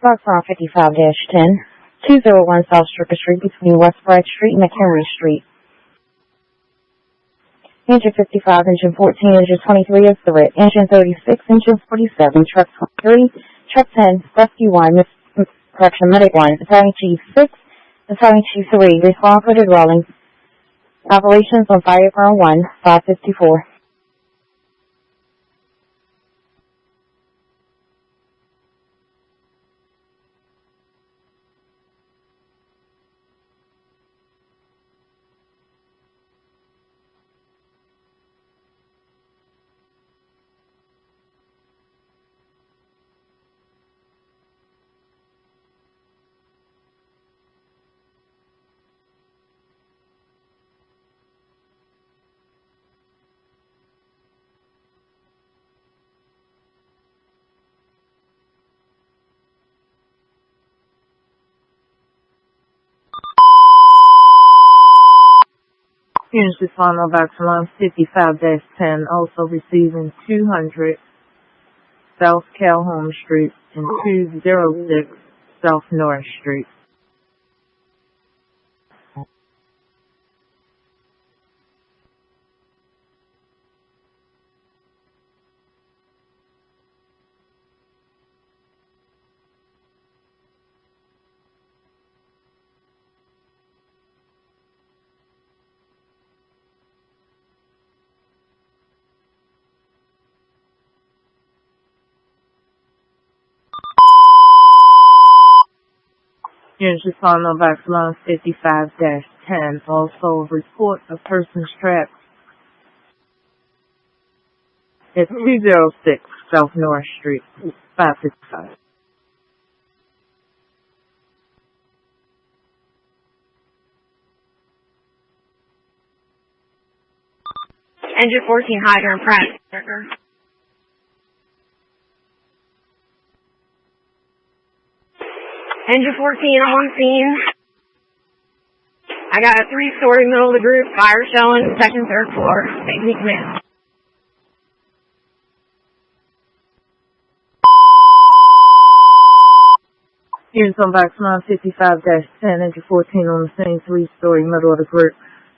Foxtrot 55-10, 201 South Stricker Street between West Bragg Street and McHenry Street. Engine 55, engine 14, engine 23 is threat. Engine 36, engine 47, truck 23, truck 10, rescue 1, correction, medic 1, battalion chief 6, battalion chief 3, respond for the dwelling. Operations on fire ground 1, 554. Units respond on Baltimore 55-10, also receiving 200 South Calhoun Street and 206 South North Street. Units respond on Baltimore 55-10, also report a person's trapped at 206 South North Street, 555. Engine 14, hydrant, press. Engine 14, I'm on scene. I got a 3-story middle of the group, fire showing, second, third floor. Take me command. Units on Baltimore 55-10, engine 14 on the same 3-story middle of the group,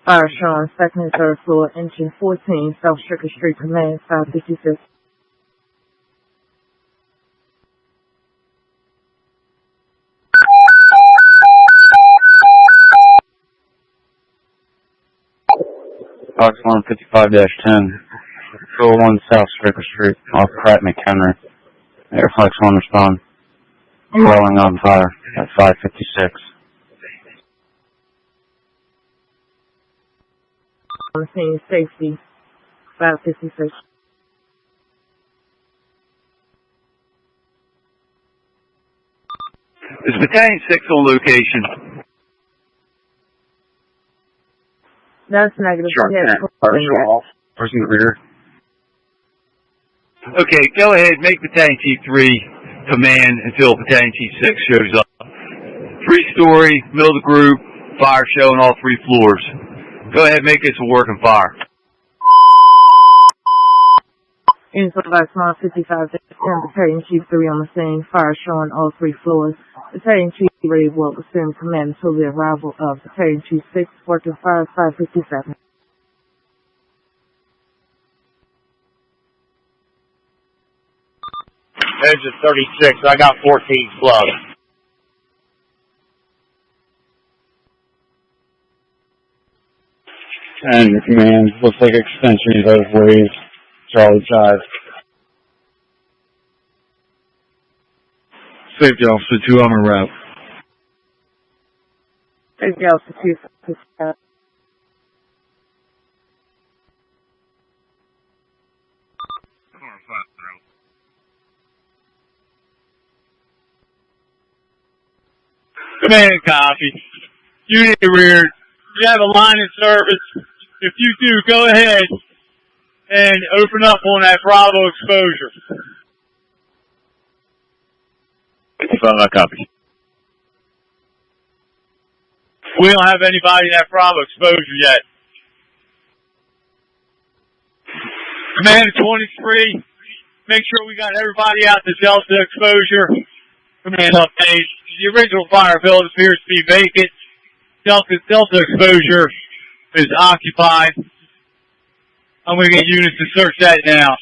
fire showing, second and third floor, engine 14, South Stricker Street, command 556. Foxtrot 55-10, 201 South Stricker Street, off Pratt McHenry. Airflex 1 respond. Dwelling on fire at 556. On the scene, safety, 556. Is Battalion 6 on location? That's negative. Sharp Yes. Person in the rear. Okay, go ahead, make Battalion Chief 3 command until Battalion Chief 6 shows up. 3-story, middle of the group, fire show on all 3 floors. Go ahead, make this a working fire. Units on Baltimore 55-10, Battalion Chief 3 on the scene, fire showing all 3 floors. Battalion Chief 3 will assume command until the arrival of Battalion Chief 6, working fire 557. Engine 36, I got 14 slugs. And your command, looks like extension both ways. Charlie 5. Safety Officer 2 on a route. Safety Officer 2, 557. Command copy. Unit rear. You have a line of service. If you do, go ahead and open up on that Bravo exposure. 55, I copy. We don't have anybody in that Bravo exposure yet. Command 23, make sure we got everybody out to Delta exposure. Command update. The original fire building appears to be vacant. Delta exposure is occupied. I'm going to get units to search that now.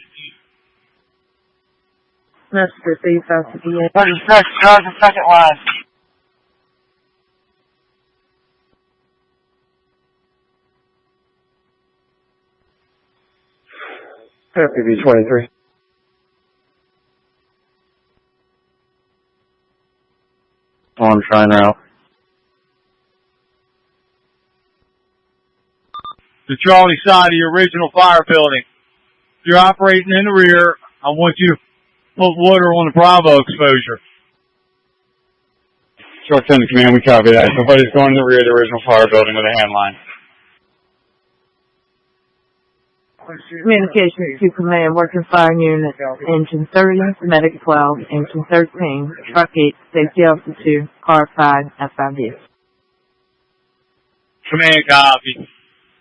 Message received after the end. 36, charge the second line. FPV 23. On trying out. The Charlie side of the original fire building. If you're operating in the rear, I want you to put water on the Bravo exposure. Truck 10 to command, we copy that. Nobody's going to the rear of the original fire building with a hand line. Communication to command, working fire unit, engine 30, medic 12, engine 13, truck 8, safety officer 2, car 5, FIV. Command copy.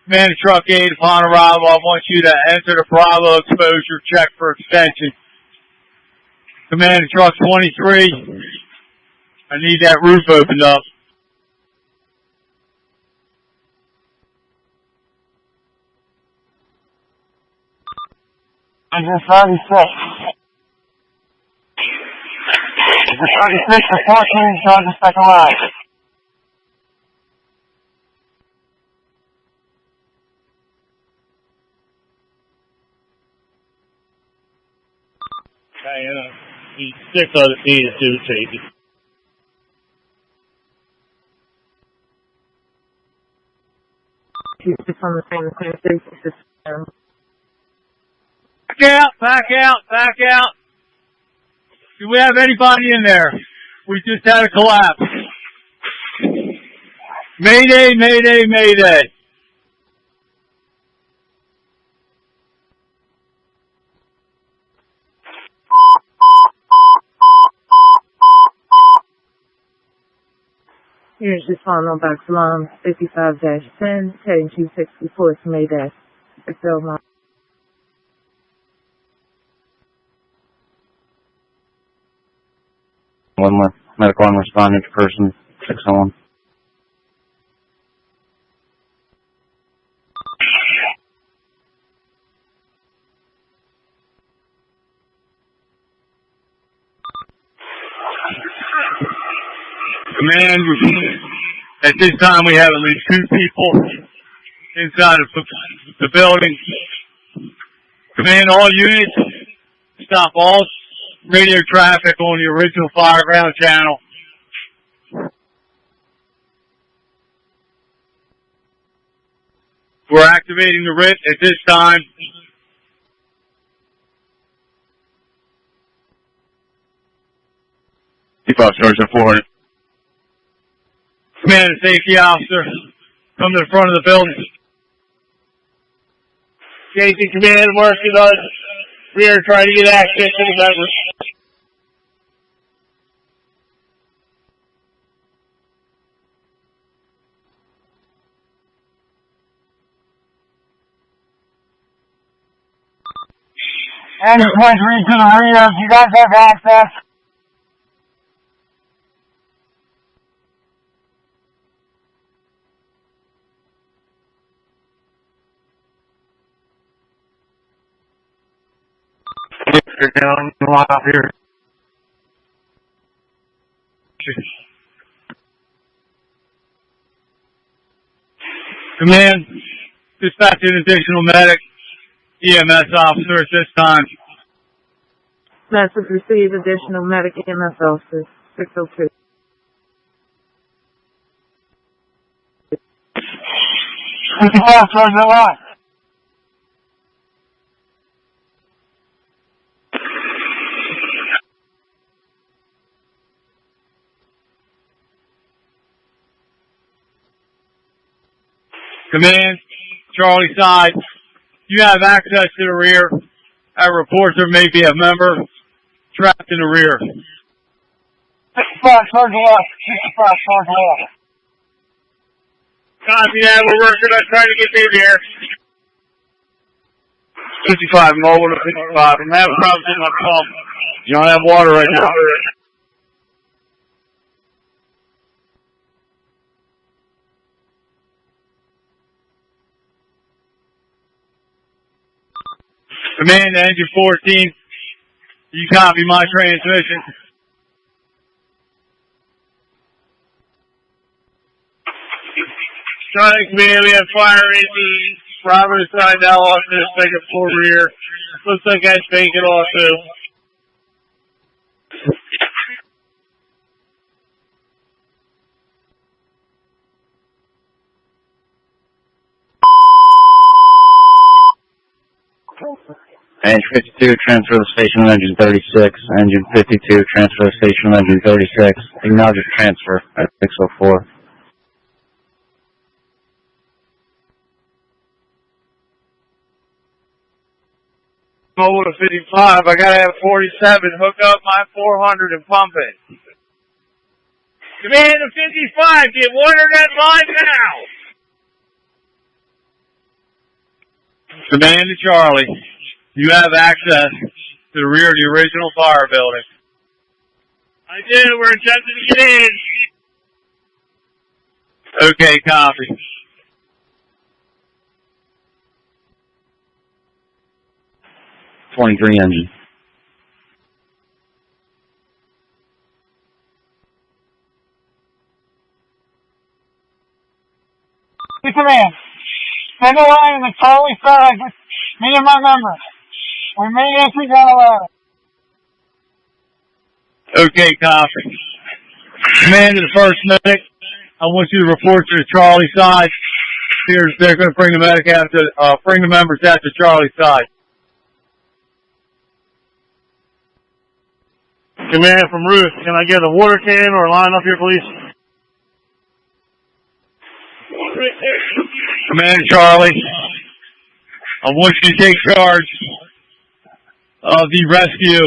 Command to truck 8, upon arrival, I want you to enter the Bravo exposure, check for extension. Command to truck 23, I need that roof opened up. Engine 36. Engine 36 to 14, charge the second line. Okay, these 6 other feet is due safety. It's on the same safety system. Back out. Do we have anybody in there? We just had a collapse. Mayday. Here's your final back salon, 55-10, heading 264 to Mayday. Excel line. One more. Medical one responding to person 601. Command, at this time we have at least 2 people inside of the building. Command, all units, stop all radio traffic on the original fire ground channel. We're activating the RIT at this time. Keep up, Sergeant 400. Command and safety officer, come to the front of the building. Casey, command, working on rear, trying to get access to the members. And 23 to the rear, you guys have access. You're down a lot out here. Command, dispatch an additional medic, EMS officer at this time. Message received, additional medic EMS officer, 602. Sergeant line. Command, Charlie side, you have access to the rear. I report there may be a member trapped in the rear. 65, Sergeant left. 65, Sergeant left. Copy that, we're working on trying to get through here. 55, mobile to 55. I'm having problems in my pump. You don't have water right now. Command to engine 14. You copy my transmission. Sonic Command, we have fire in the Bravo side now off this second floor rear. Looks like that's vacant also. Engine 52, transfer to station engine 36. Engine 52, transfer to station engine 36. Acknowledge transfer at 604. Mobile to 55. I gotta have 47. Hook up my 400 and pump it. Command to 55. Get water that line now. Command to Charlie. You have access to the rear of the original fire building. I do. We're attempting to get in. Okay, copy. '23 engine. Command. Send a line on the Charlie side with me and my number. We may entry down the ladder. Okay, copy. Command to the first medic. I want you to report to the Charlie side. They're going to bring the medic out to, bring the members out to Charlie side. Command from Ruth, can I get a water can or a line up here, please? Command Charlie, I want you to take charge of the rescue.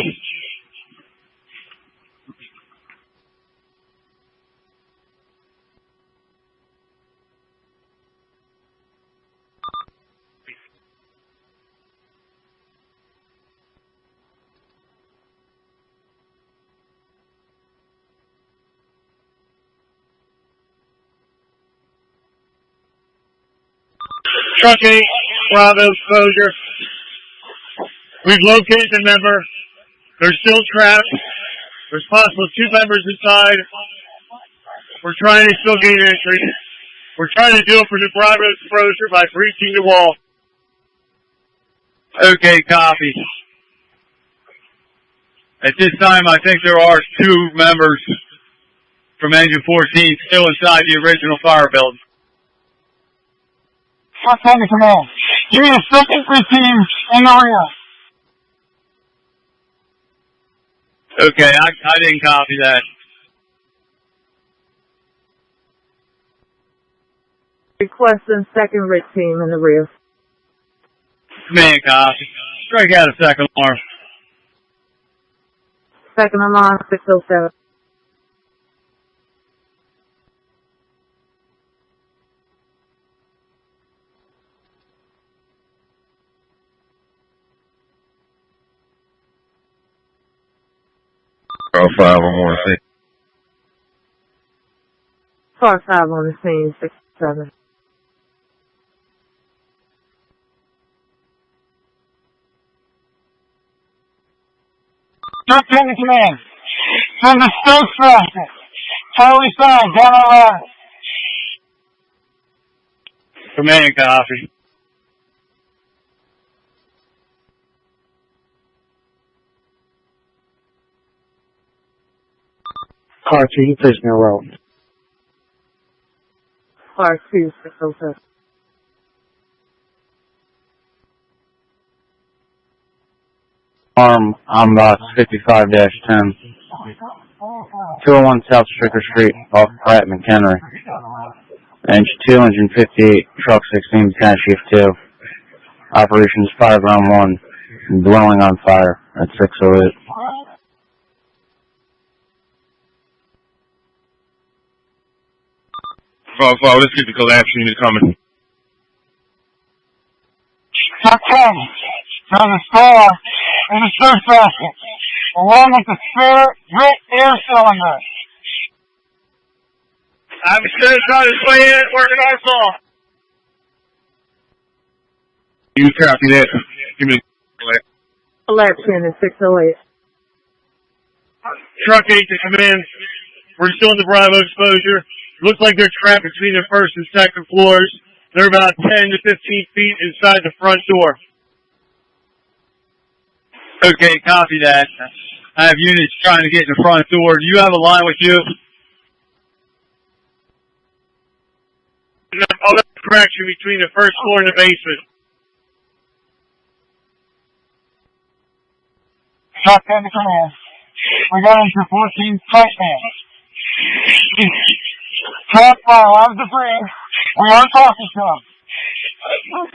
Truck 8, Bravo exposure. We've located the member. They're still trapped. There's possible 2 members inside. We're trying to still gain entry. We're trying to do it for the Bravo exposure by breaching the wall. Okay, copy. At this time, I think there are 2 members from Engine 14 still inside the original fire building. Truck 10 to command. Give me a second team in the rear. Okay, I didn't copy that. Requesting second RIT team in the rear. Command copy. Strike out a second alarm. Second alarm, 607. Oh, 5 on 1 6. Car 5 on the scene, 607. Truck 10 to command. Send the Stokes traffic. Charlie side, down the ladder. Command copy. Car 2, prisoner row. Car 2, 607. On box 55-10. 201 South Stricker Street, off Pratt McHenry. Engine 2, engine 58, truck 16, Battalion Chief 2. Operations fire ground 1, dwelling on fire at 608. Let's get the collapse unit coming. Truck 10. There's a store in the Stokes traffic, along with the spare grit air cylinder. I'm still trying to play it, working our saw. You copy that. Give me the collapse. Appalachian and 608. Truck 8 to come in. We're still in the Bravo exposure. Looks like they're trapped between the first and second floors. They're about 10 to 15 feet inside the front door. Okay, copy that. I have units trying to get in the front door. Do you have a line with you? All that traction between the first floor and the basement. Truck 10 to command. We got into 14 tight man. Truck by a lot of debris. We are talking to him.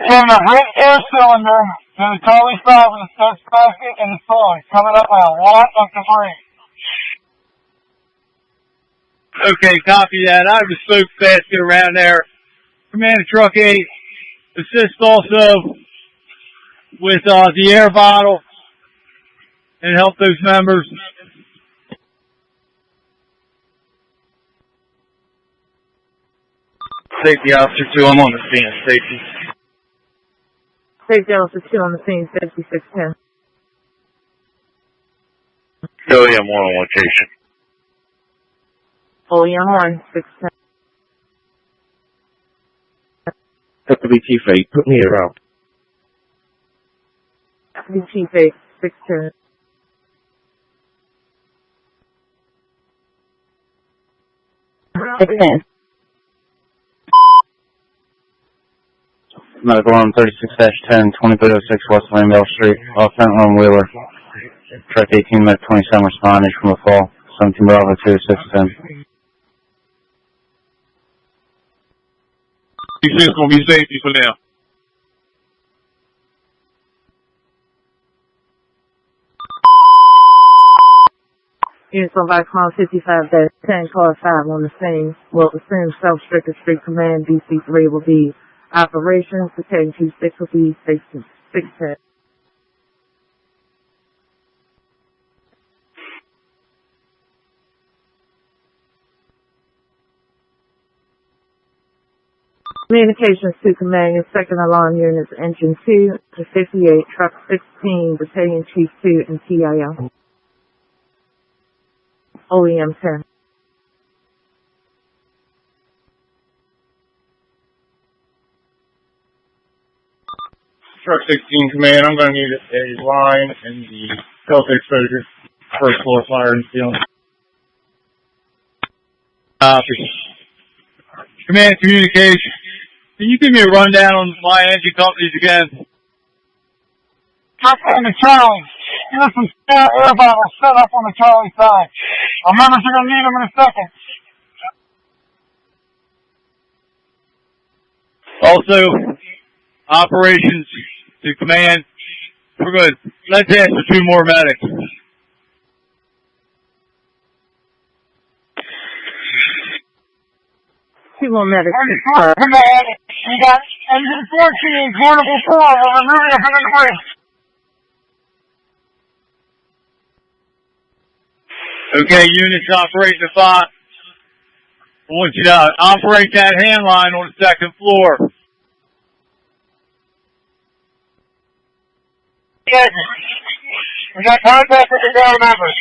From the red air cylinder to the Charlie 5 in the sex basket and the soil, coming up by a lot of debris. Okay, copy that. I have the smoke basket around there. Command of Truck 8, assist also with the air bottle and help those members. Safety Officer 2, I'm on the scene. Safety. Safety Officer 2 on the scene, 5610. OEM 1 on location. OEM 1, 610. Deputy Chief 8, put me around. Deputy Chief 8, 610. Medical Arm 36-10, 2306 West Lambdale Street, off Fentland Wheeler. Truck 18, Med 27 responding from a fall. 17 Bravo 2, 610. It's going to be safety for now. Units on Baltimore 55-10, car 5 on the scene. Will assume Self-Stricker Street Command, DC3 will be operations. Battalion Chief 6 will be station 610. Communications to Command, your second alarm units, Engine 2 to 58, Truck 16, Battalion Chief 2, and TIO. OEM 10. Truck 16 command, I'm going to need a line in the Delta exposure. First floor fire and ceiling. Command communication. Can you give me a rundown on my engine companies again? Truck 10 to Charlie. There's some spare air bottles set up on the Charlie side. Our members are going to need them in a second. Also, operations to command. We're good. Let's ask for 2 more medics. Two more medics. Command, we got engine 14, portable 4. We're removing it from the debris. Okay, units operating the 5. I want you to operate that hand line on the 2nd floor. Yes. We got contact with the ground members.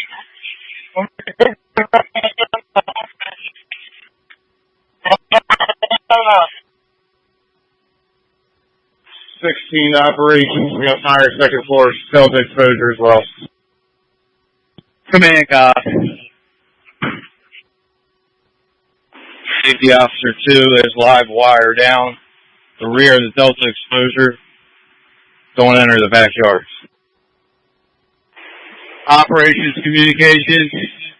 16 operations. We got fire second floor Delta exposure as well. Command copy. Safety Officer 2 is live wire down the rear of the Delta exposure. Don't enter the backyards. Operations communications.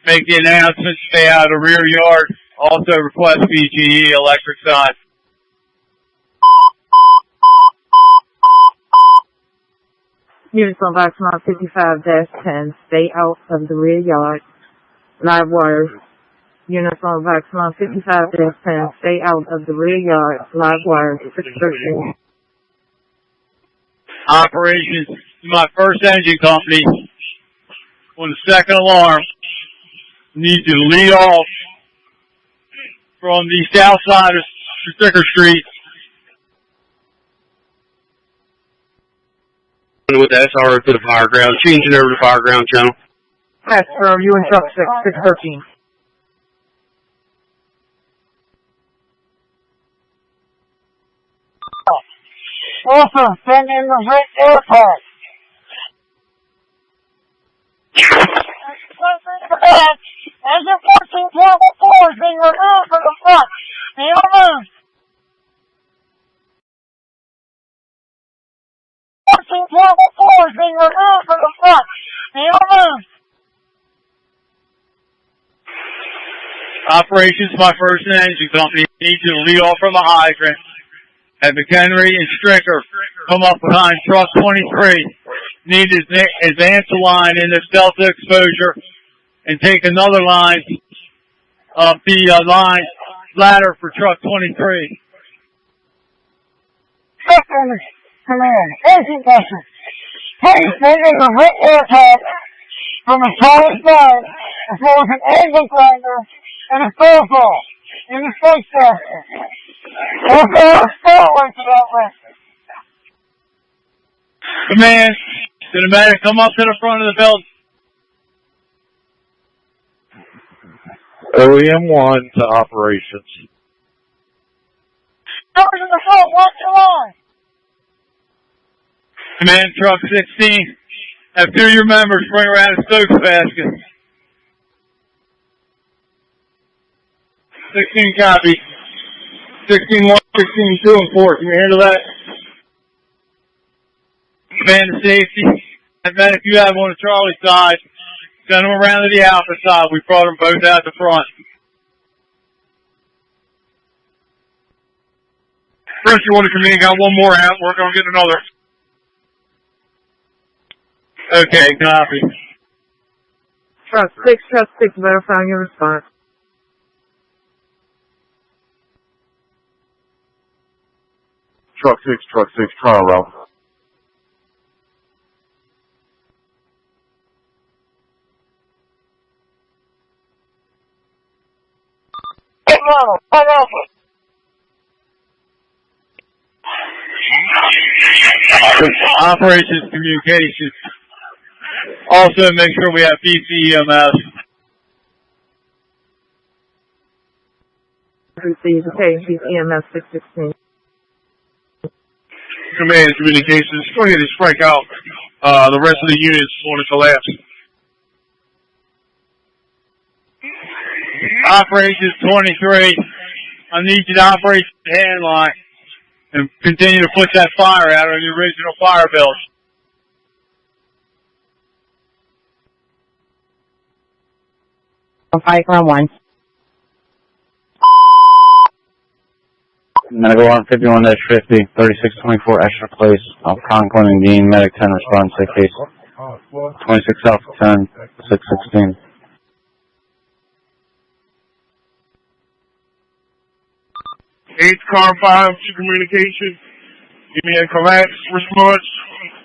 Make the announcement. Stay out of the rear yard. Also request BGE electric side. Units on Baltimore 55-10, stay out of the rear yard. Live wires. Units on Baltimore 55-10, stay out of the rear yard. Live wires. 613. Operations to my first engine company. On the 2nd alarm, need to lead off from the south side of Sticker Street. with the SRO to the fire ground, changing over to fire ground channel. Pass for you and truck 613. Also, send in the red airport. Engine 141204 is being removed from the front. Be removed. 141204 is being removed from the front. Be removed. Operations, my first and engine company. Need you to lead off from the hydrant. Have McHenry and Stricker come up behind truck 23. Need to advance the line in this delta exposure and take another line up the line ladder for truck 23. Second command, engine pressure. Please send in the red airport from the tallest line as well as an angle grinder and a snowball in the space station. Also, a stairway to that list. Command, cinematic, come up to the front of the building. OEM1 to operations. Doors in the front, watch your line. Command, truck 16, have two of your members bring around a Stokes basket. 16 copy. 16-1, 16-2, and 4. Can you handle that? Command to safety. And then if you have on the Charlie side, send them around to the Alpha side. We brought them both out the front. First, you want to come in, got one more out, we're going to get another. Okay, copy. Truck 6, verifying your response. Truck 6, trial route. Hey, Ronald, I'm Alpha. Operations communications. Also, make sure we have PCEMS. Receive, okay, EMS 616. Command and communications, go ahead and strike out. The rest of the units want to collapse. Operations 23. I need you to operate the hand line and continue to push that fire out on the original fire belt. Fire ground 1. Medical on 51-50, 3624 extra place. Conklin and Dean, medic 10 respond, safe case. 26 Alpha 10, 616. Eighth car 5 to communication. Give me a collapse response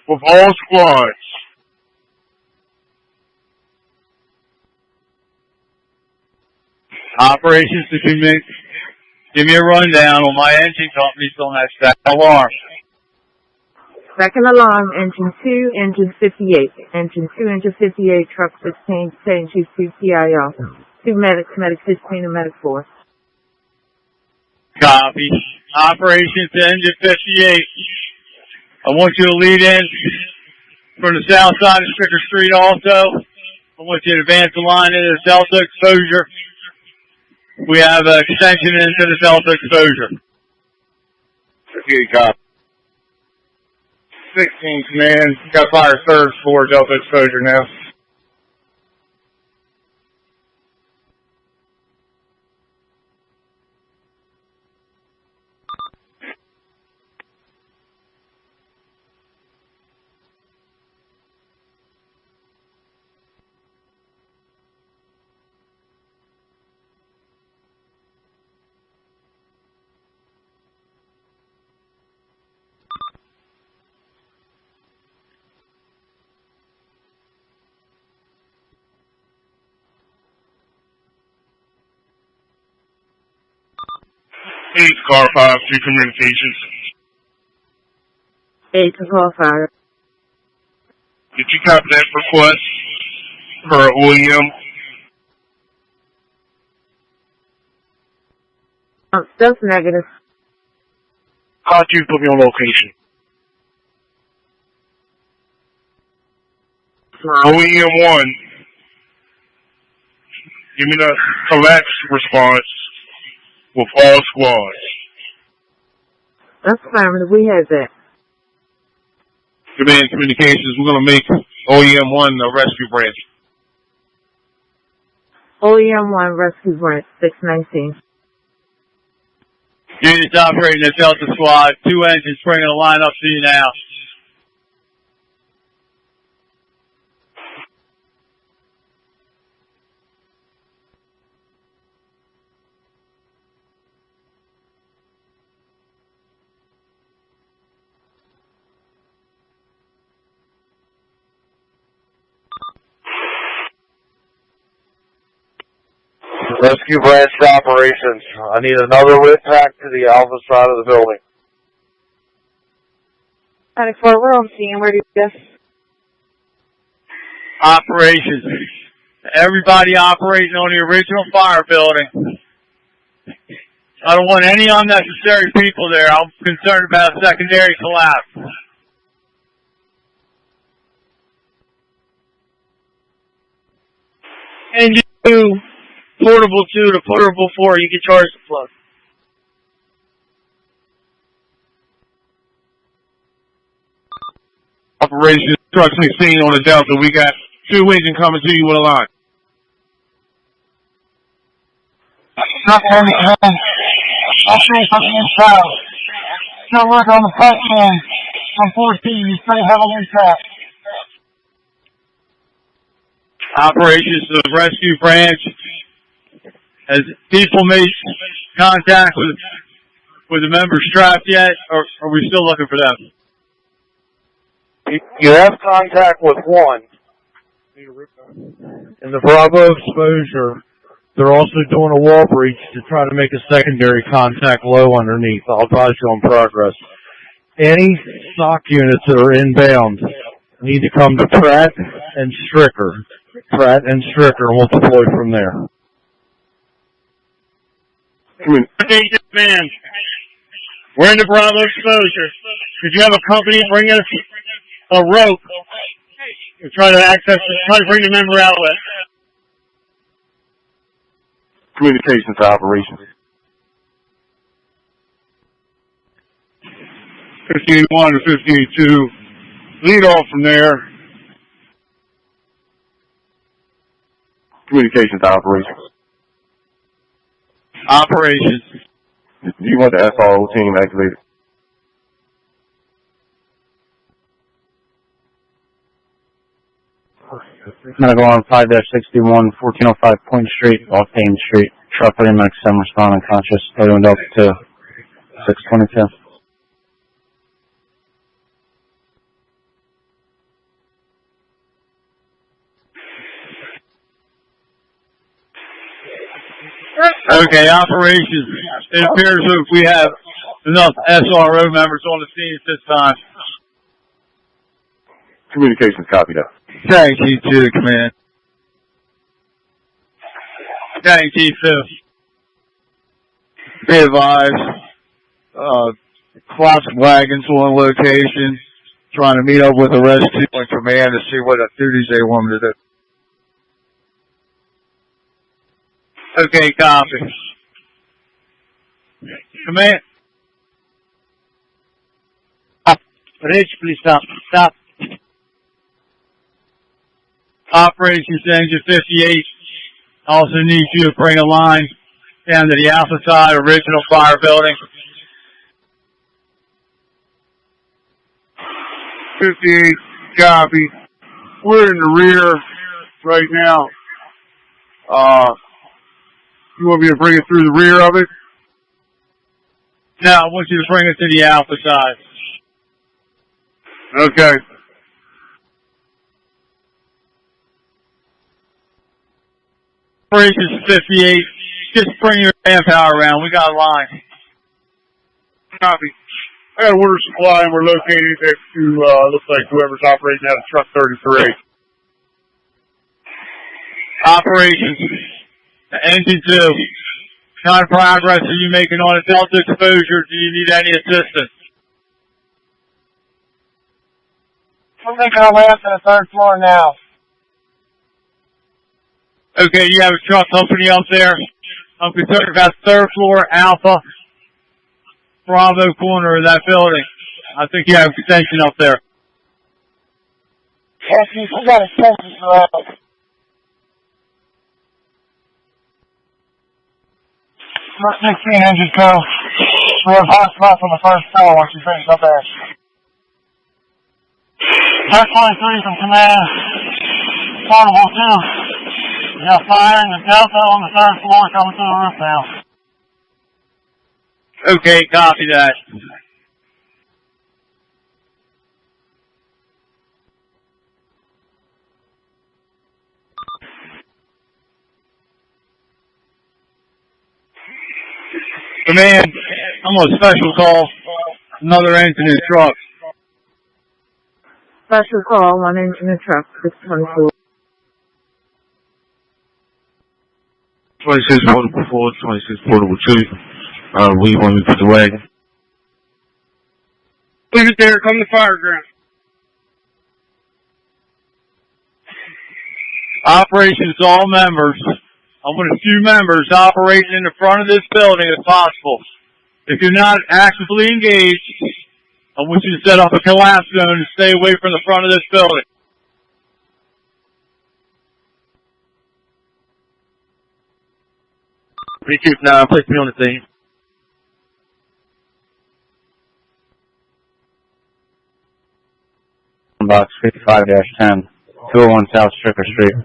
with all squads. Operations to commit. Give me a rundown on my engine company's on that stack alarm. Second alarm, engine 2, engine 58. Engine 2, engine 58, truck 16, Battalion Chief 2, PIO. 2 medics, medic 15 and medic 4. Copy. Operations to engine 58. I want you to lead in from the south side of Stricker Street also. I want you to advance the line into the Delta exposure. We have an extension into the Delta exposure. Okay, copy. 16 command, got fire third floor Delta exposure now. Eighth car 5 to communications. 8 to call fire. Did you copy that request for OEM? That's negative. How'd you put me on location? For OEM 1, give me the collapse response with all squads. That's fine. We had that. Command communications, we're going to make OEM 1 the rescue branch. OEM 1 rescue branch 619. Units operating the Delta Squad. 2 engines bringing a line up to you now. Rescue branch operations. I need another lit pack to the alpha side of the building. 94, we're on scene. Where do you go? Operations. Everybody operating on the original fire building. I don't want any unnecessary people there. I'm concerned about a secondary collapse. And you, portable 2 to portable 4, you can charge the plug. Operation Truck 16 on the Delta. We got 2 engine coming to you with a line. Truck 37. I'll see something inside. Still working on the front end. On 14, you stay heavily trapped. Operations to the rescue branch. Has people made contact with the members strapped yet, or are we still looking for them? You have contact with 1. In the Bravo exposure, they're also doing a wall breach to try to make a secondary contact low underneath. I'll advise you on progress. Any SOC units that are inbound need to come to Pratt and Stricker. Pratt and Stricker, and we'll deploy from there. Man, we're in the Bravo exposure. Could you have a company bring us a rope and try to bring the member out with? Communications operations. 15-1 to 15-2. Lead off from there. Communications operations. Operations. Do you want the SRO team activated? I'm going to go on 5-61, 1405 Point Street, off Payne Street. Truck Remix, I'm responding conscious. Everyone Delta 2, 622. Okay, operations. It appears that we have enough SRO members on the scene at this time. Communications copy that. Thank you to the command. Thank you, Phil. Be advised, collapse wagons on location, trying to meet up with the rescue and command to see what duties they want me to do. Okay, copy. Command. Rich, please stop. Stop. Operations Engine 58 also needs you to bring a line down to the Alpha side original fire building. 58, copy. We're in the rear right now. You want me to bring it through the rear of it? No, I want you to bring it to the Alpha side. Okay. Operations 58, just bring your manpower around. We got a line. Copy. I got a water supply, and we're located next to, looks like whoever's operating out of truck 33. Operations. Engine 2. What kind of progress are you making on a delta exposure? Do you need any assistance? I'm making our way up to the 3rd floor now. Okay, you have a truck company up there. I'm concerned about 3rd floor, Alpha, Bravo corner of that building. I think you have extension up there. Yes, we got extensions throughout. Truck 16, engine 2. We have hot spots on the 1st floor once you finish up there. Truck 23 from command. Portable 2. We got fire in the Delta on the 3rd floor coming through the roof now. Okay, copy that. Command, I'm on a special call. Another engine in the truck. Special call, 1 engine in truck, 624. 26 portable 4, 26 portable 2. We want to put the wagon. Leave it there, come to fire ground. Operations to all members. I want a few members operating in the front of this building if possible. If you're not actively engaged, I want you to set up a collapse zone and stay away from the front of this building. Recoup 9, place me on the scene. Box 55-10, 201 South Stricker Street,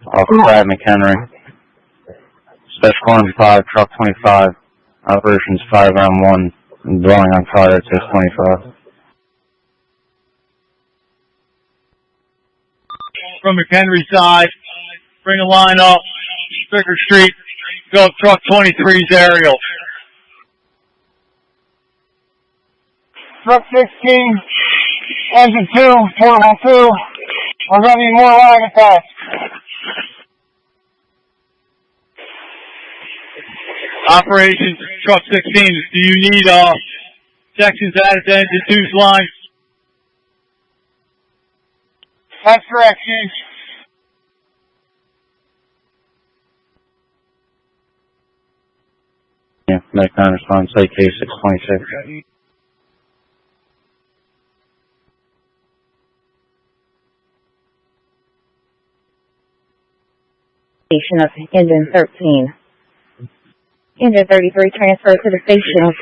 off Pratt McHenry. Special Corner 5, Truck 25, Operations 5 round 1, and dwelling on fire at 625. From McHenry side, bring a line up, Stricker Street, go up Truck 23's aerial. Truck 16, engine 2, portable 2. We're going to need more line attached. Operations, Truck 16, do you need sections added to engine 2's line? That's correct, Chief. Yeah, Medic 9 response, AK 626. Station of engine 13. Engine 33 transferred to the station of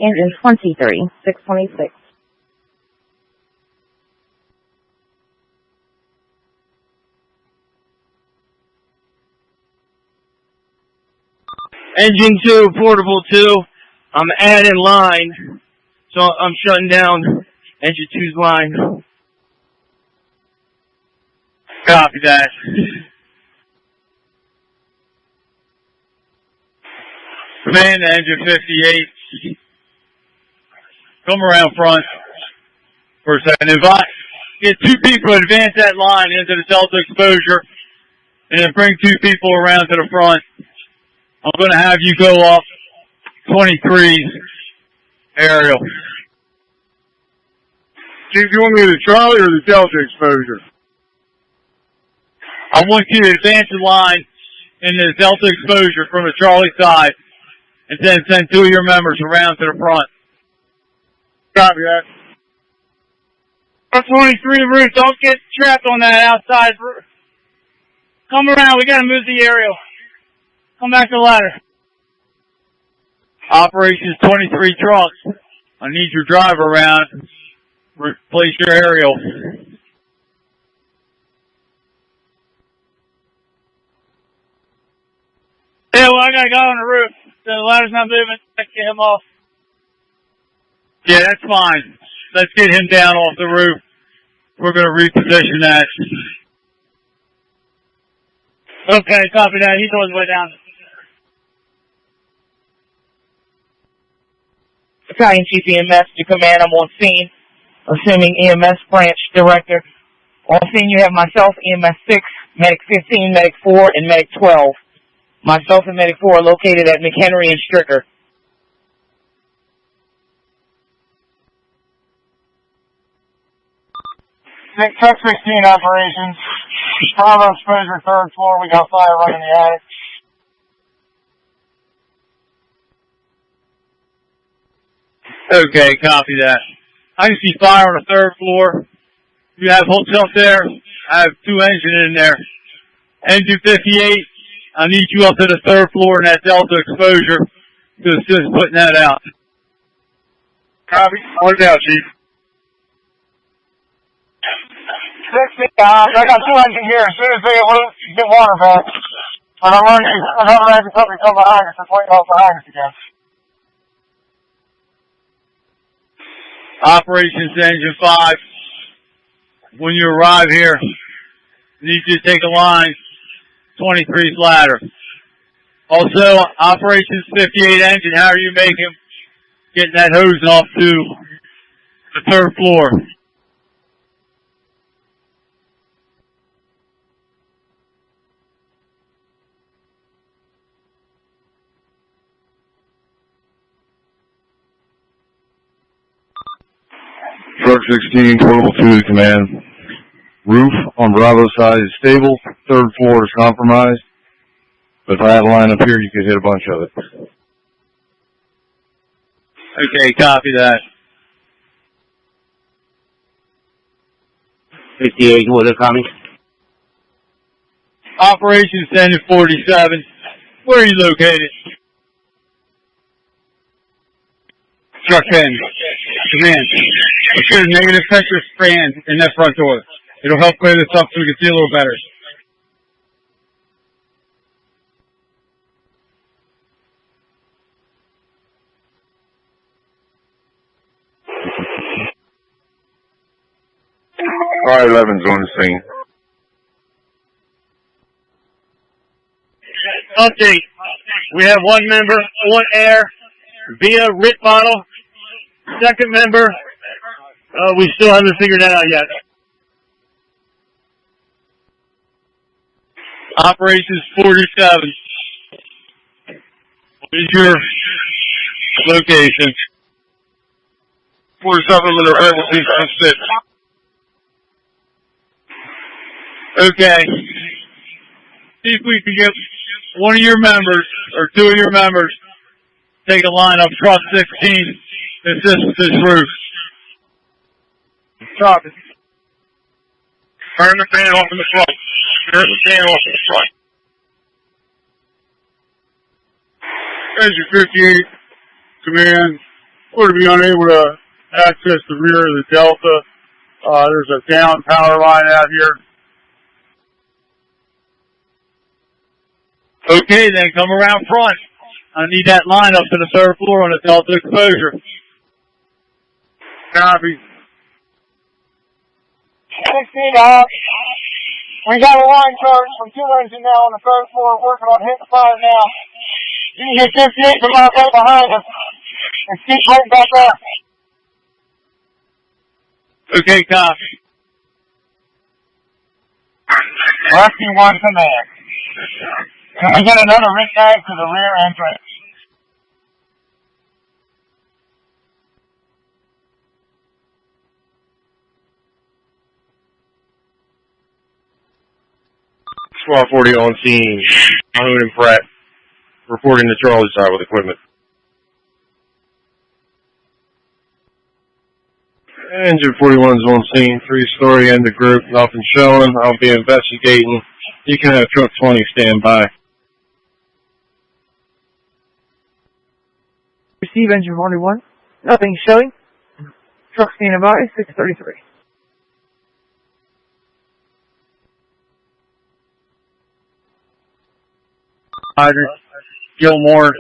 engine 23, 626. Engine 2, portable 2. I'm adding line, so I'm shutting down engine 2's line. Copy that. Command to engine 58. Come around front for a second. If I get 2 people to advance that line into the delta exposure, and then bring 2 people around to the front, I'm going to have you go up 23's aerial. Chief, you want me to the Charlie or the Delta exposure? I want you to advance the line in the delta exposure from the Charlie side, and then send 2 of your members around to the front. Copy that. Truck 23 roof, don't get trapped on that outside roof. Come around, we gotta move the aerial. Come back to the ladder. Operations 23 trucks. I need your driver around. Replace your aerial. Yeah, well, I got a guy on the roof. The ladder's not moving. Let's get him off. Yeah, that's fine. Let's get him down off the roof. We're going to reposition that. Okay, copy that. He's on his way down. Battalion Chief EMS to command. I'm on scene, assuming EMS branch director. On scene, you have myself, EMS 6, Medic 15, Medic 4, and Medic 12. Myself and Medic 4 are located at McHenry and Stricker. Truck 16 operations. Bravo exposure, 3rd floor. We got fire running in the attic. Okay, copy that. I can see fire on the 3rd floor. You have hooks up there. I have 2 engines in there. Engine 58, I need you up to the 3rd floor in that delta exposure to assist putting that out. Copy. On down, Chief. 16, I got 2 engines here. As soon as they get water back, and I'm running, another engine company come behind us. It's waiting off behind us again. Operations Engine 5. When you arrive here, I need you to take a line, 23's ladder. Also, Operations 58 engine, how are you making getting that hose off to the 3rd floor? Truck 16, total 2 to command. Roof on Bravo side is stable. 3rd floor is compromised. But if I had a line up here, you could hit a bunch of it. Okay, copy that. 58, what are the comments? Operations Engine 47, where are you located? Truck 10, command. Let's get a negative pressure span in that front door. It'll help clear this up so we can see a little better. Fire 11's on the scene. Update. We have 1 member on air via RIT bottle. 2nd member, we still haven't figured that out yet. Operations 47. What is your location? 47 in the red will be 6. Okay. See if we can get one of your members, or 2 of your members, take a line up truck 16 to assist with this roof. Copy. Turn the fan off in the front. Turn the fan off in the front. Engine 58, command. We're to be unable to access the rear of the Delta. There's a down power line out here. Okay, then come around front. I need that line up to the 3rd floor on the Delta exposure. Copy. 16, we got a line charge from 2 engine now on the 3rd floor, working on hitting fire now. You can get 58 from out right behind us and keep right back up. Okay, copy. Rescue 1 command. We got another rig tag to the rear entrance. Squad 40 on scene. Mahmoud and Pratt reporting to Charlie side with equipment. Engine 41's on scene. 3-story end of group. Nothing showing. I'll be investigating. You can have truck 20 stand by. Receive engine 41. Nothing showing. Truck standing by, 633. Hydrant, Gilmore,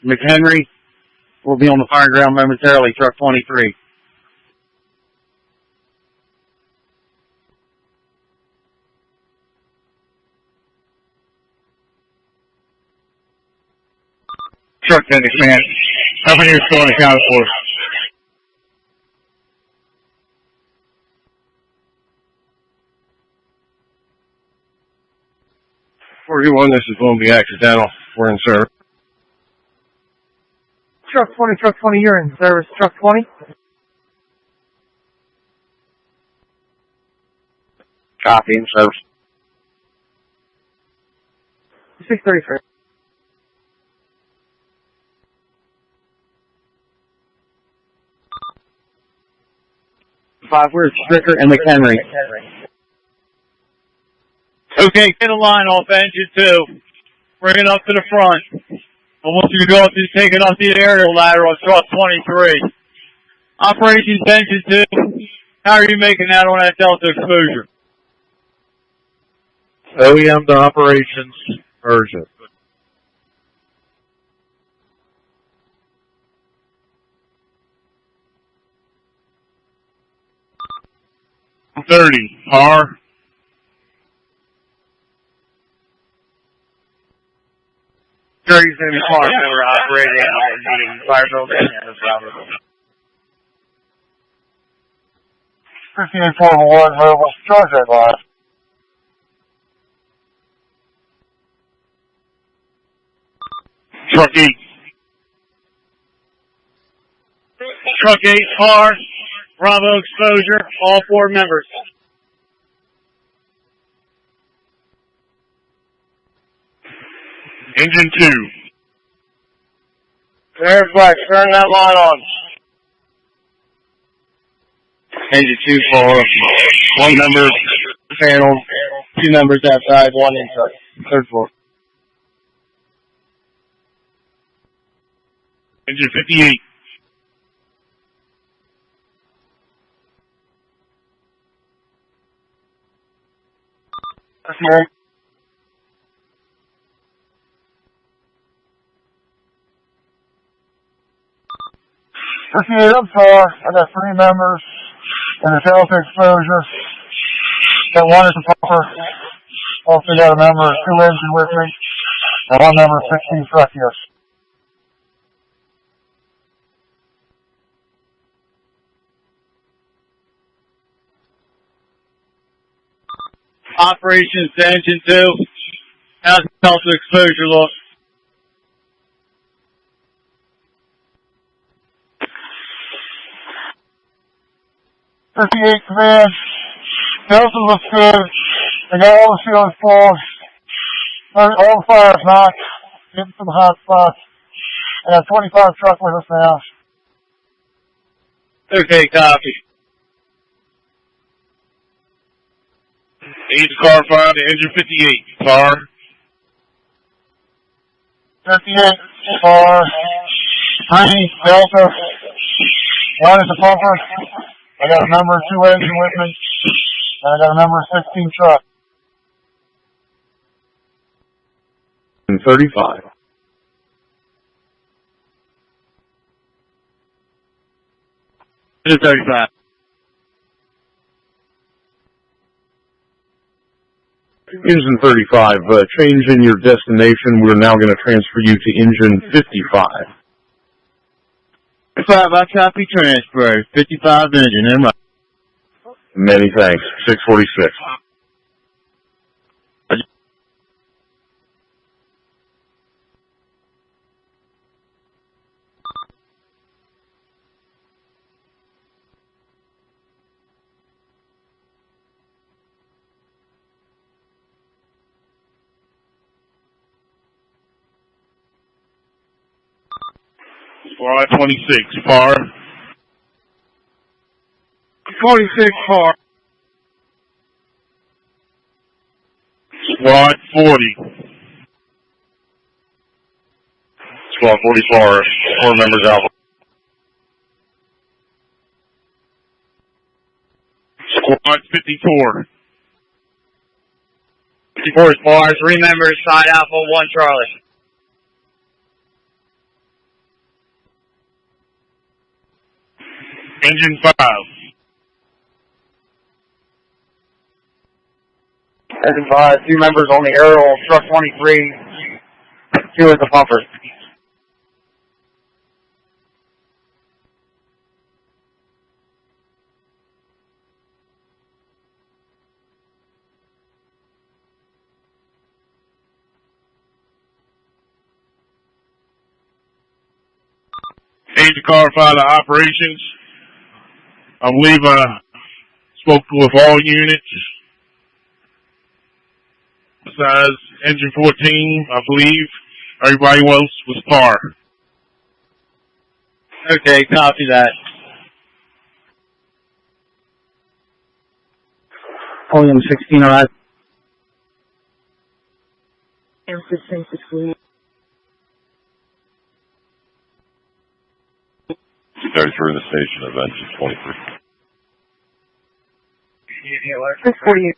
McHenry will be on the fire ground momentarily, truck 23. Truck 10 command. How many are still unaccounted for? This is going to be accidental. We're in service. Truck 20, you're in service. Truck 20. Copy, in service. 633. Five, where's Stricker and McHenry? Okay, get a line off engine 2. Bring it up to the front. I want you to go up and take it up the aerial ladder on truck 23. Operations engine 2. How are you making that on that delta exposure? OEM to operations, urgent. R. Jerry's in the car that we're operating and meeting fire building and the Bravo. 5841 mobile, charge that line. Truck 8. Truck 8, R. Bravo exposure, all 4 members. Engine 2. Everybody, turn that line on. Engine 2 for 1 member panel, 2 members outside, 1 inside. 3rd floor. Engine 58. Okay. I'm sorry. I got 3 members and a delta exposure. Got 1 at the pumper. Also got a member of 2 engine with me. And 1 member of 16 truck here. Operations to engine 2. How's the delta exposure look? .58 command. Delta looks good. I got all the ceilings full. All the fires knocked. Getting some hot spots. I got 25 truck with us now. Okay, copy. Each car fire to engine 58. Car. 58 car. 90 Delta. 1 at the pumper. I got a number 2 engine with me. And I got a number 16 truck. 35. Engine 35. Engine 35, change in your destination. We're now going to transfer you to engine 55. 55, I copy transfer. 55 engine, am I? Many thanks. 646. Squad 26, far. 26 car. Squad 40. Squad 44, 4 members out. Squad 54. 54 is far. 3 members, side Alpha, 1 Charlie. Engine 5. Engine 5, 2 members on the aerial, truck 23, 2 at the pumper. Aid to clarify the operations. I believe I spoke with all units. Besides engine 14, I believe everybody else was par. Okay, copy that. William 16 arrived. M15 to Squeeze. 233 in the station of engine 23. 648.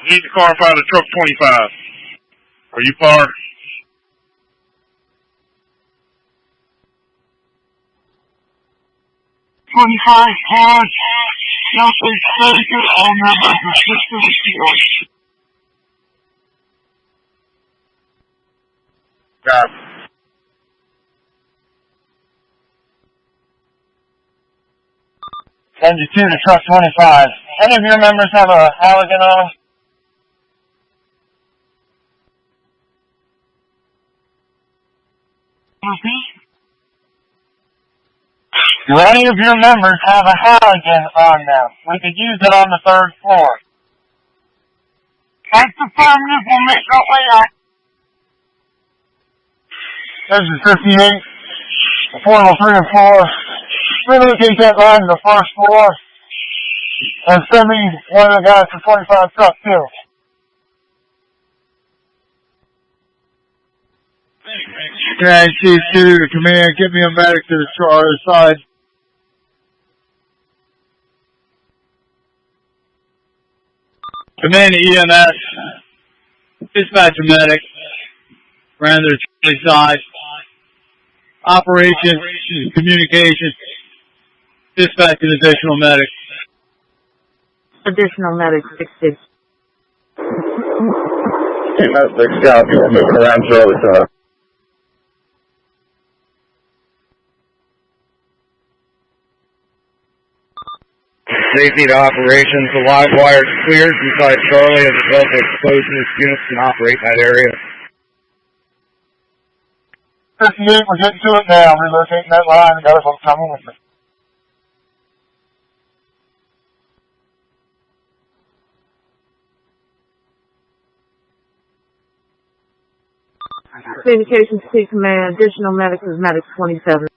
Need to clarify the truck 25. Are you par? Got it. Engine 2 to truck 25. Any of your members have a Halligan on? Do any of your members have a Halligan on them? We could use it on the 3rd floor. That's the affirmative. We'll make our way out. Engine 58. Portal 3 and 4. Relocate that line to the 1st floor. And send me one of the guys for 25 truck 2. Okay, Chief 2 to command, get me a medic to the side. Command to EMS, dispatch a medic, ran to the Charlie side, operations, communication, dispatch an additional medic. Additional medics 60. Big scout, moving around Charlie side. Safety to operations. The live wire is cleared inside Charlie as well as explosives units can operate in that area. 58, we're getting to it now. Relocating that line. The guys will come with me. Communications to command. Additional medics is medic 27.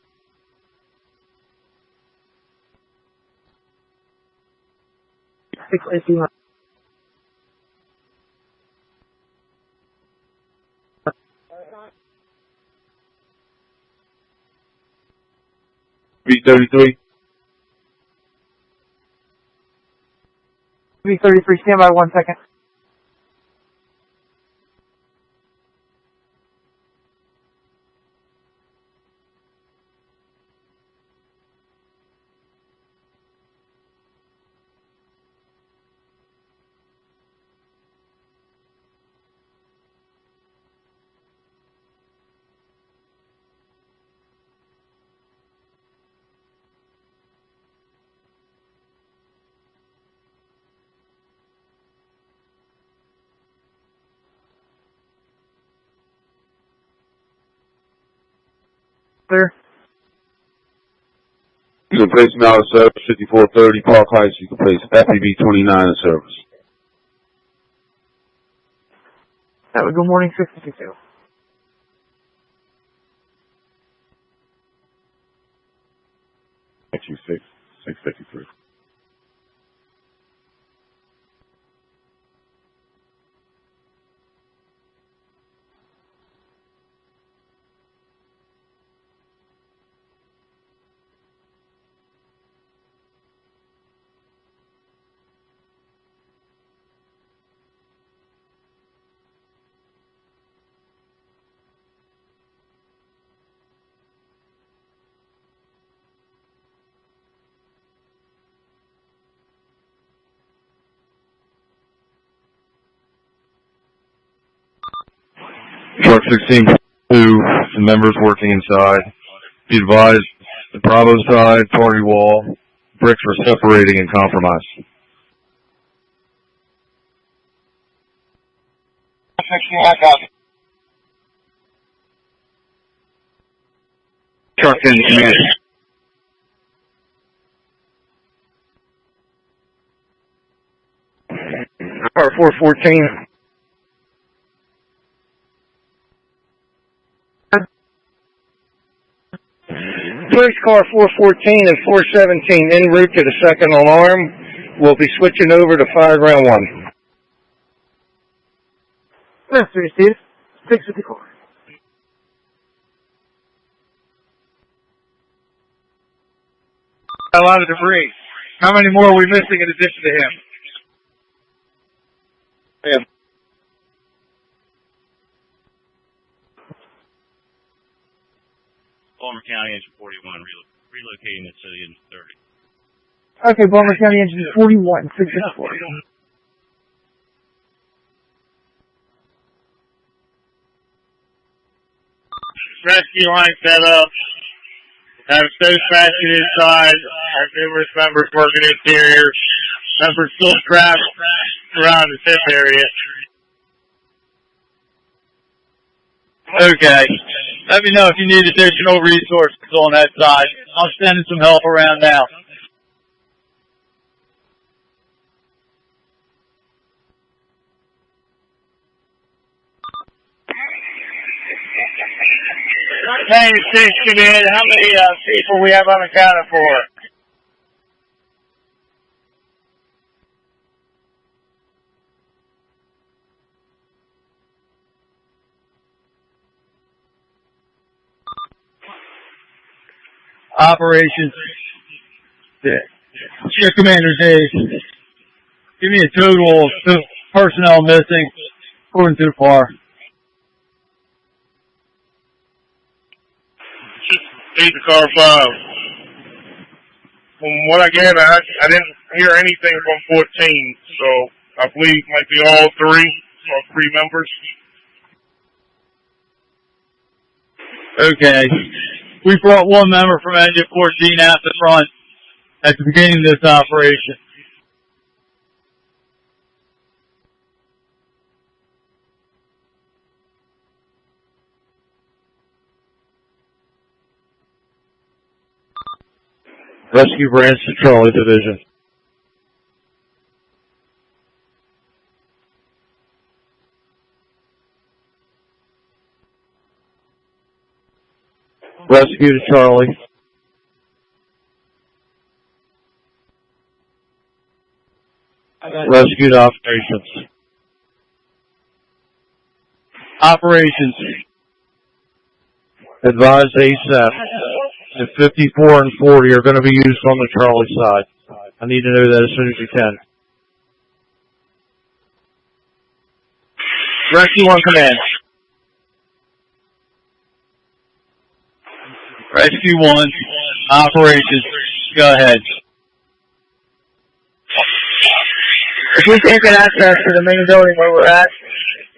$651. B33. B33, stand by 1 second. Clear. You can place him out of service, 5430 Park Heights. You can place FPV 29 in service. That would go morning 652. Got you 653. Truck 16-2, some members working inside. Be advised, the Bravo side, party wall, bricks were separating and compromised. 16, I got it. Truck 10 to command. Car 414. First car 414 and 417 en route to the second alarm. We'll be switching over to fire ground 1. That's received. 654. A lot of debris. How many more are we missing in addition to him? Yeah. Baltimore County Engine 41, relocating the civilian 30. Okay, Baltimore County Engine 41, 664. Rescue line set up. Have safe fashion inside. Have numerous members working interior. Members still trapped around the tip area. Okay. Let me know if you need additional resources on that side. I'm sending some help around now. Hey, 6 command, how many people we have unaccounted for? Operations. Shift Commander Dave. Give me a total of personnel missing according to the FAR. 8 to car 5. From what I gathered, I didn't hear anything from 14, so I believe it might be all three members. Okay. We brought one member from Engine 14 out the front at the beginning of this operation. Rescue Branch to Charlie Division. Rescue to Charlie. Rescue to Operations. Operations. Advise ASAP. And 54 and 40 are going to be used on the Charlie side. I need to know that as soon as you can. Rescue 1 command. Rescue 1. Operations. Go ahead. If we can't get access to the main building where we're at,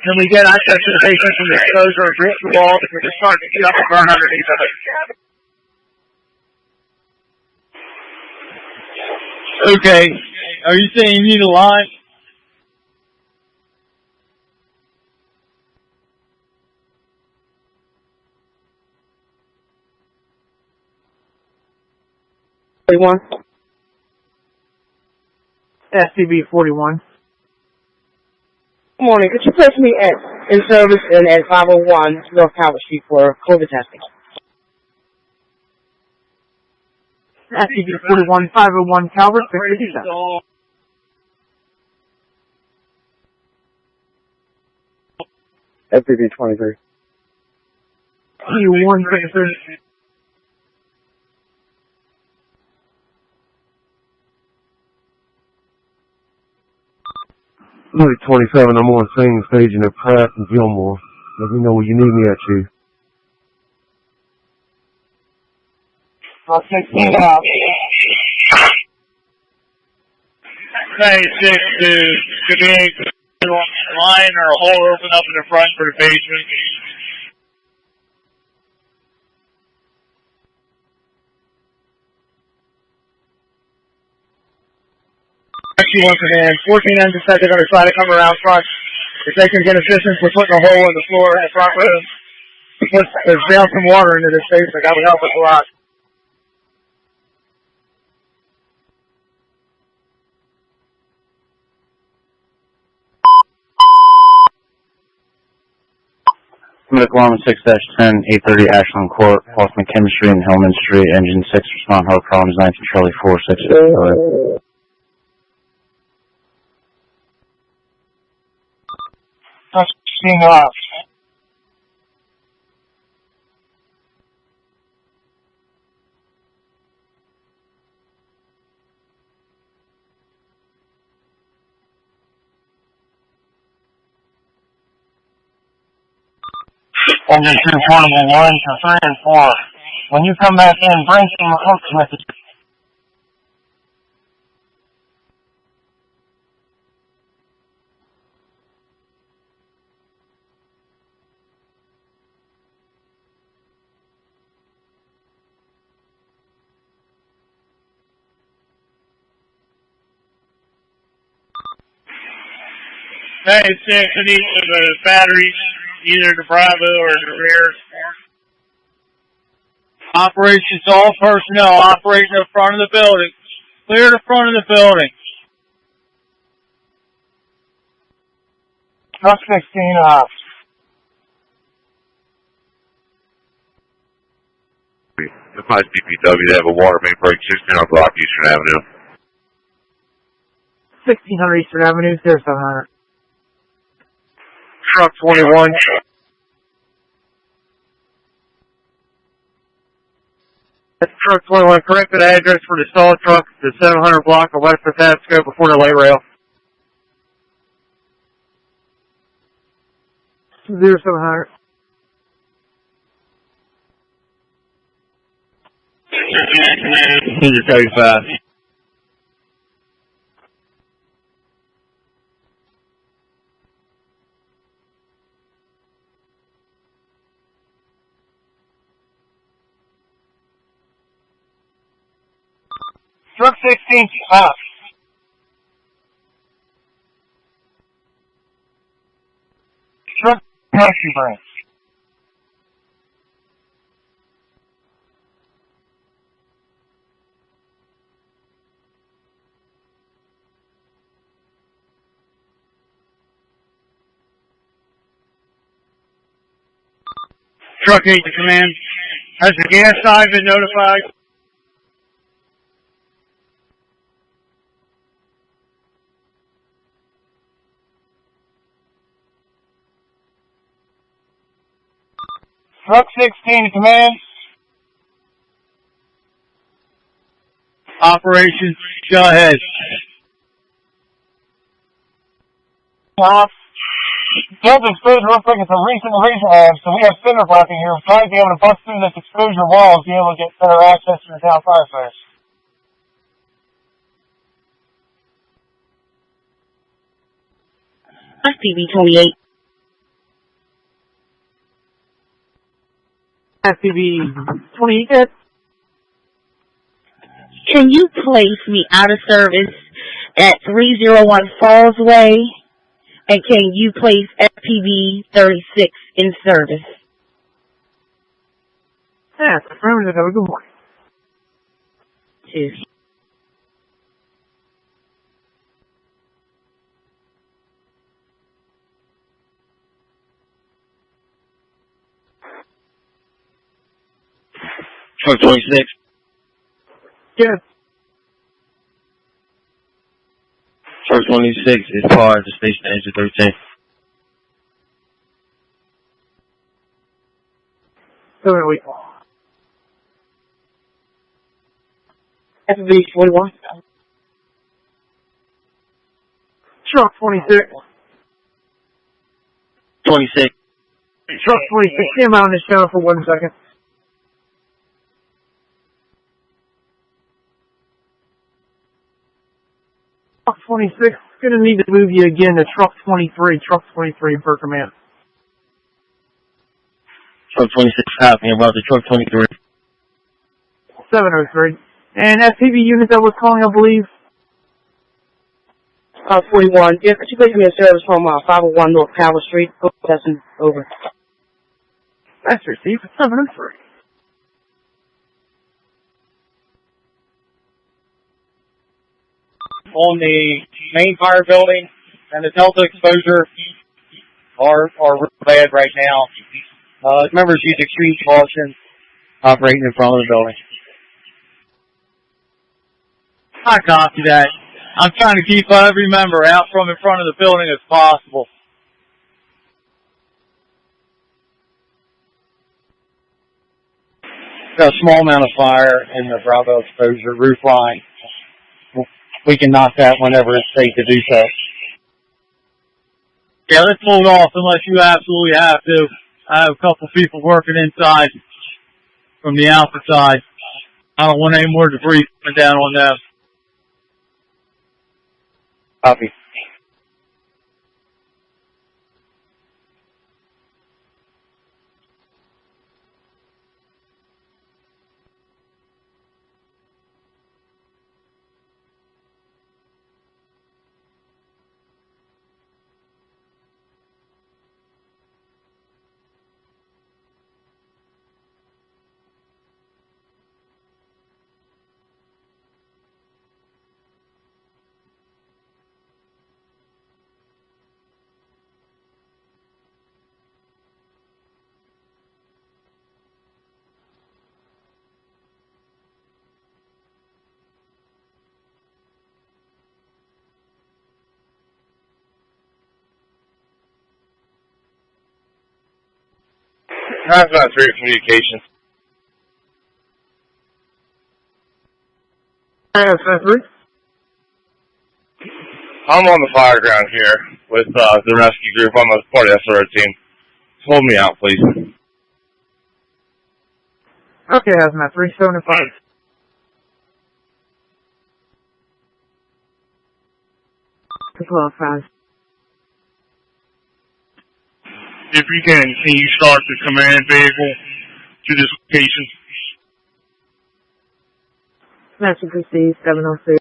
can we get access to the basement from the exposure or brick wall? We're just starting to get up and burn underneath of it. Okay. Are you saying you need a line? One. STB 41. Good morning. Could you place me in service at 501 North Calvert Street for COVID testing? STB 41, 501 Calvert, 57. STB 23. Q1, 23. Look, 27, I'm on same staging at Pratt and Gilmore. Let me know where you need me at, Chief. Truck 16 out. Hey, 6 to command line or a hole open up in the front for the basement. Rescue 1 command. 14 engines said they're going to try to come around front. If they can get assistance with putting a hole in the floor in the front room, there's down some water into this basement. That would help us a lot. Medical Arm 6-10, 830 Ashland Court, off McKim Street and Hillman Street, Engine 6, respond, hard problems, 19 Charlie 4, 6, 6, Touching off. Engine 2 portable 1 to 3 and 4. When you come back in, bring some hooks with you. Hey, six, I need the batteries, either the Bravo or the rear. Operations, all personnel operating in front of the building. Clear the front of the building. Truck 16 off. The 5 DPW, they have a water main break 16 on block Eastern Avenue. 1600 Eastern Avenue, 0700. Truck 21. Truck 21, correct the address for the stalled truck, the 700 block of West of Pasco before the light rail. 0700. You're 35. Truck 16 off. Truck rescue branch. Truck 8 to command. Has the gas side been notified? Truck 16 to command. Operations, go ahead. Off. Delta exposure looks like it's a recent rehab, so we have cinder blocking here. We're trying to be able to bust through this exposure wall and be able to get better access to the town firefighters. FPV 28. FPV 28. Can you place me out of service at 301 Falls Way? And can you place FPV 36 in service? Yeah, affirmative. Have a good morning. Cheers. Truck 26. Yes. Truck 26 is par at the station engine 13. 7 weeks. FB 41. Truck 26. 26. Truck 26. Stand out on this channel for 1 second. Truck 26. Gonna need to move you again to truck 23. Truck 23 per command. Truck 26 copy about the truck 23. 703. And FPV unit that was calling, I believe. 41. Yeah, could you please give me a service from 501 North Power Street? Testing over. That's received 703. On the main fire building and the Delta exposure are real bad right now. Members use extreme caution operating in front of the building. I copy that. I'm trying to keep every member out from in front of the building as possible. Got a small amount of fire in the Bravo exposure roof line. We can knock that whenever it's safe to do so. Yeah, let's hold off unless you absolutely have to. I have a couple people working inside from the Alpha side. I don't want any more debris coming down on them. Copy. That's not through communications. I'm on the fire ground here with the rescue group. I'm a part of the SRO team. Hold me out, please. Okay, Hazmat 375. To 12-5. If you can you start the command vehicle to this location? Message received 706.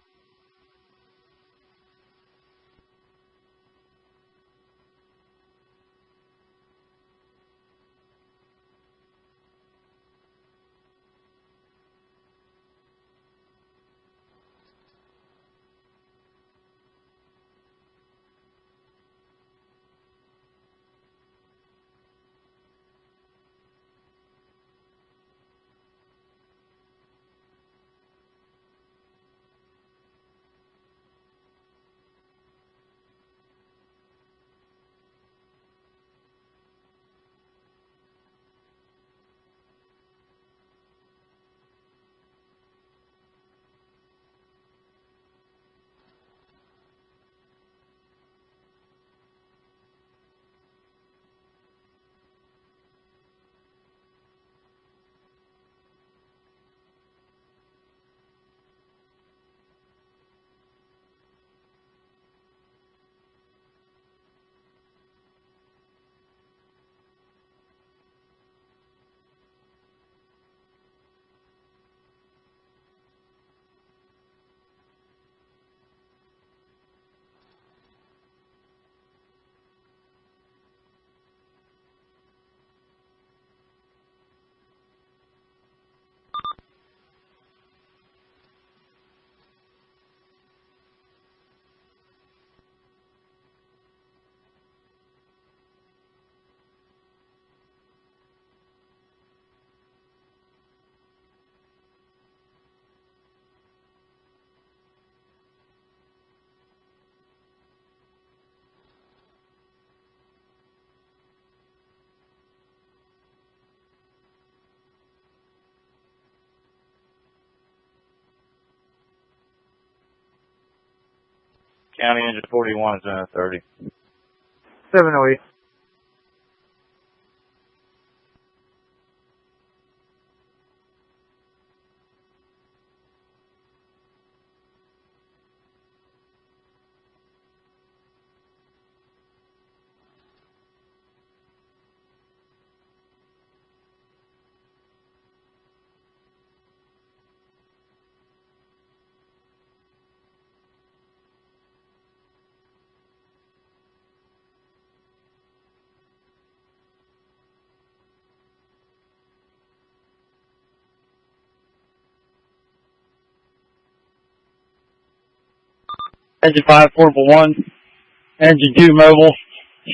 County engine 41 is in at 30. 708. Engine 5, portable 1. Engine 2, mobile.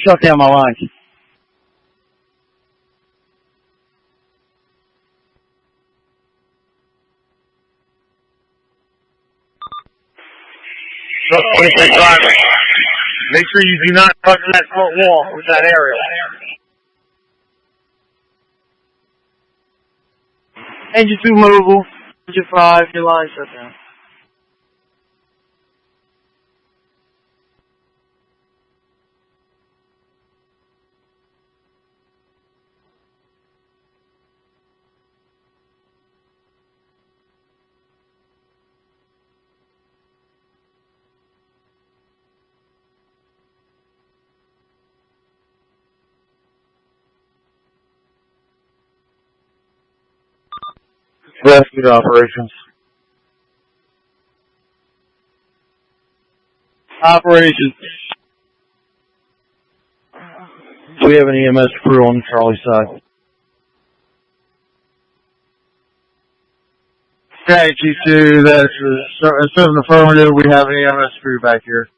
Shut down my lines. Truck 26 driver. Make sure you do not touch that front wall with that aerial. Engine 2, mobile. Engine 5, your line shut down. Rescue operations. Operations. Do we have an EMS crew on Charlie side? Okay, Chief 2, that's an affirmative. We have an EMS crew back here.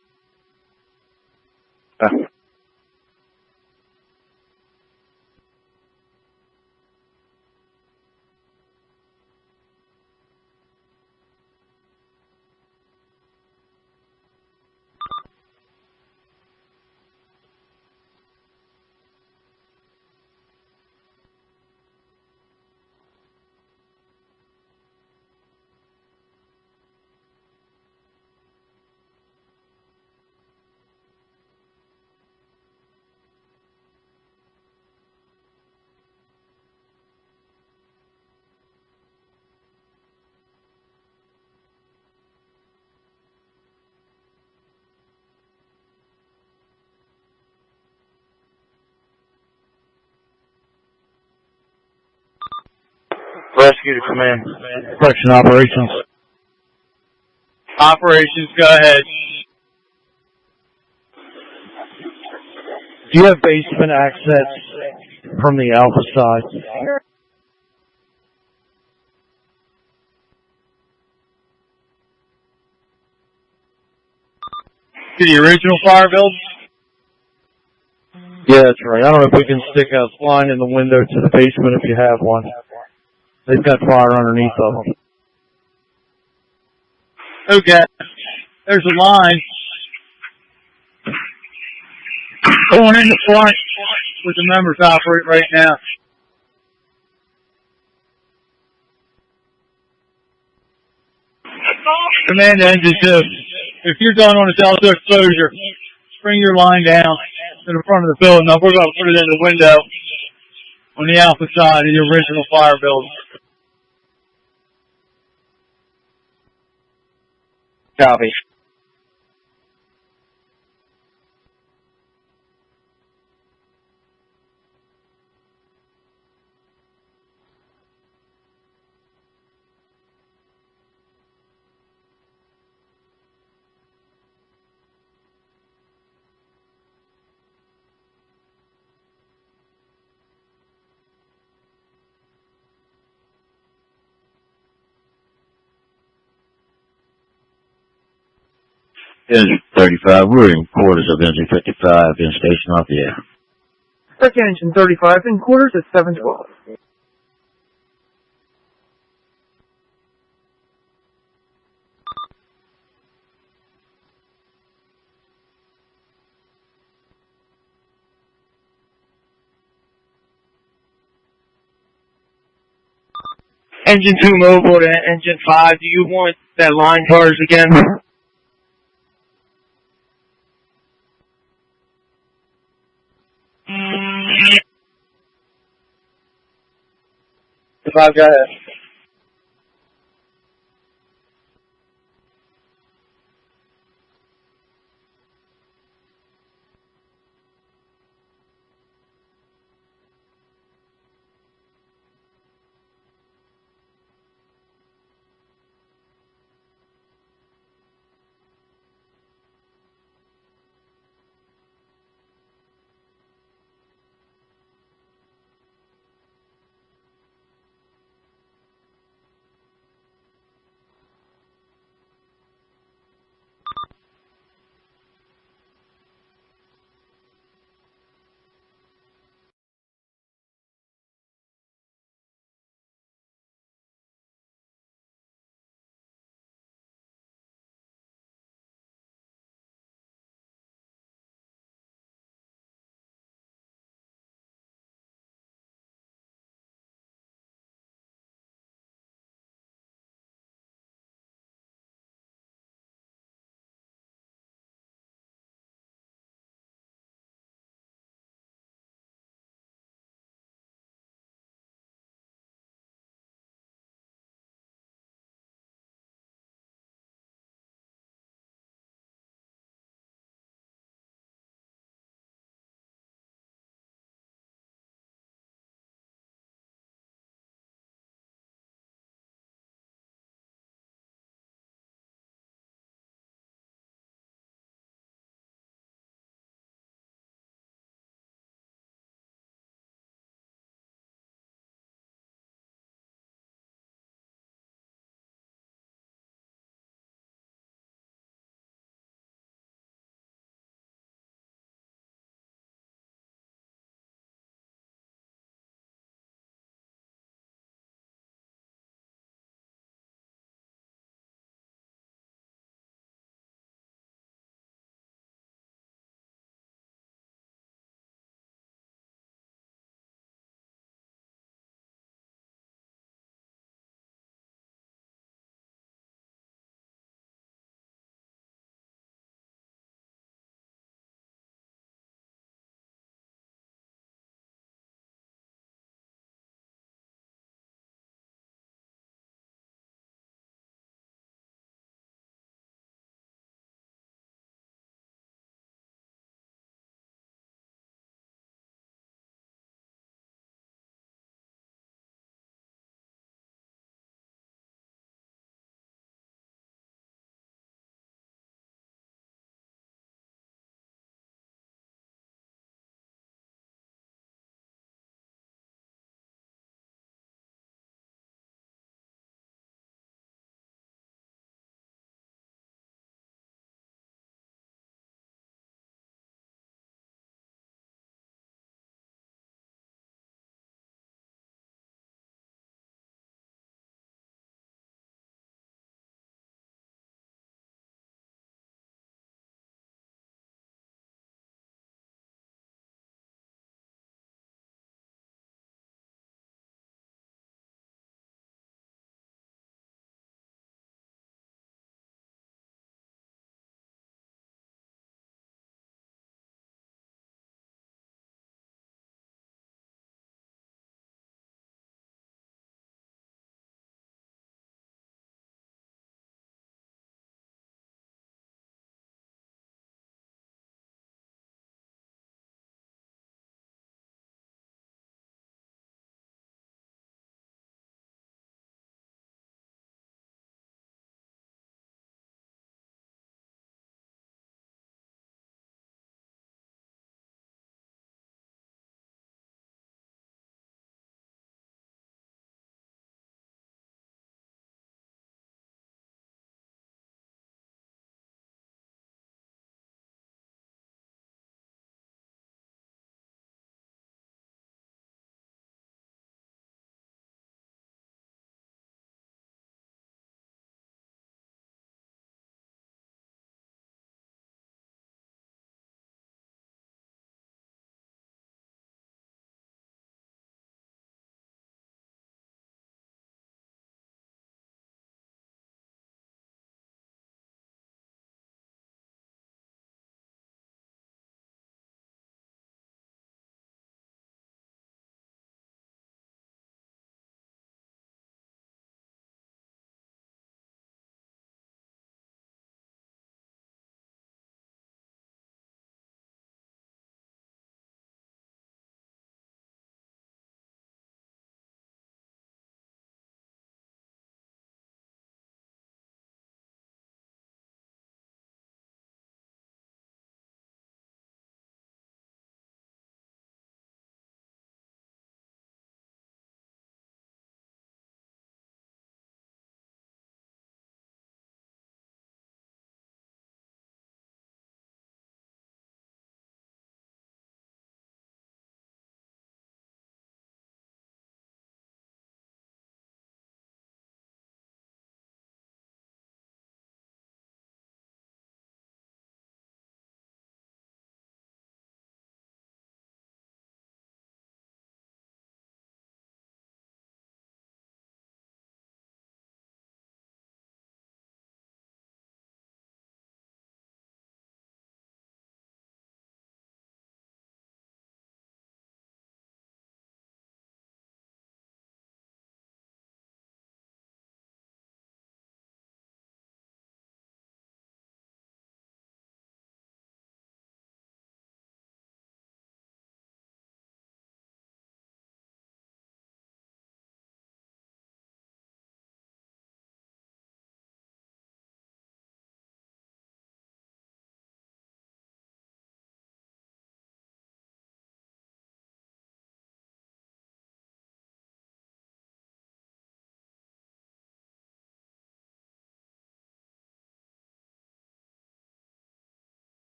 Rescue to command. Correction operations. Operations, go ahead. Do you have basement access from the Alpha side? To the original fire build? Yeah, that's right. I don't know if we can stick a line in the window to the basement if you have one. They've got fire underneath of them. Okay. There's a line going in the front where the members operate right now. Command to Engine 2. If you're done on a delta exposure, bring your line down to the front of the building. Now we're going to put it in the window on the Alpha side of the original fire building. Copy. Engine 35, we're in quarters of Engine 55 in station off the air. Second Engine 35 in quarters at 712. Engine 2 mobile to Engine 5. Do you want that line cars again? If I've got it.